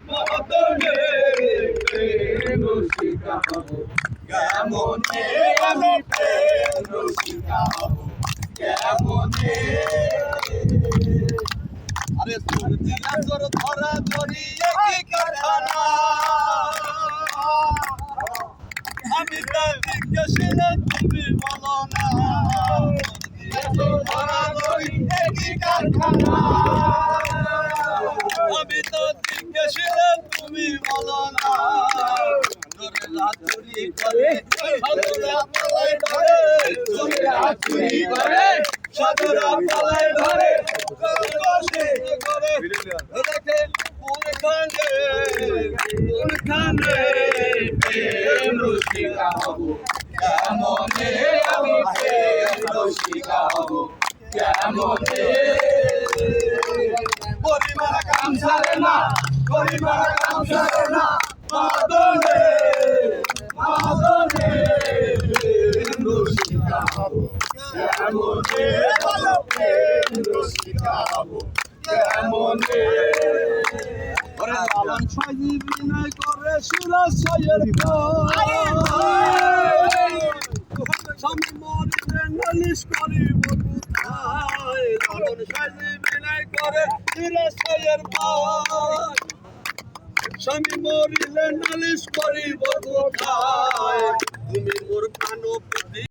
মদনে প্রেম রসিকা হব কেমনে আমি প্রেম রসিকা হব কেমনে আরে সুরতি আসর ধরা ধরি একই কারখানা আমি তো জিজ্ঞাসিল তুমি বলো না ধরা ধরি একই কারখানা আমি তো জিজ্ঞাসিল তুমি বলো না ধরে রাতুরি করে সাধুরা পালাই ধরে ধরে রাতুরি করে সাধুরা পালাই ধরে বসে করে দেখে কোনখানে প্রেম রসিকা হব কেমনে আমি প্রেম রসিকা হব কেমনে পরিমাণ কাম ছাড়ে না পরিমাণ কাম ছাড়ে না মদনে মদনে প্রেম রসিকা হব কেমনে বলো প্রেম রসিকা হব কেমনে ওরে লালন সাজি বিনয় করে সুরাশয়ের স্বামী মরিলে নালিশ করিব কোথায় লালন সাজি বিনয় করে সুরাশয়ের স্বামী মরিলে নালিশ করিব কোথায় তুমি মোর প্রাণপতি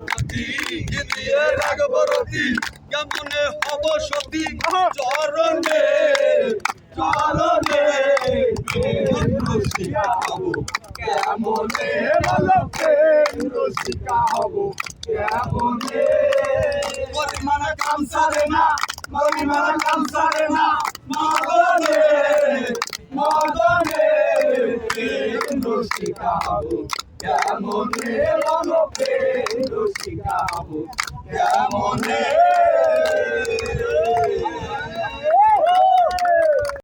দিয়ে রাগব রতি কেমনে হব সতী চরণে চরণে প্রেম রসিকা হব কেমনে বলো প্রেম রসিকা হব কেমনে পরিমাণ কাম ছাড়ে না পরিমাণ কাম ছাড়ে না মদনে মদনে প্রেম রসিকা হব কেমনে বলো প্রেম রসিকা হব কেমনে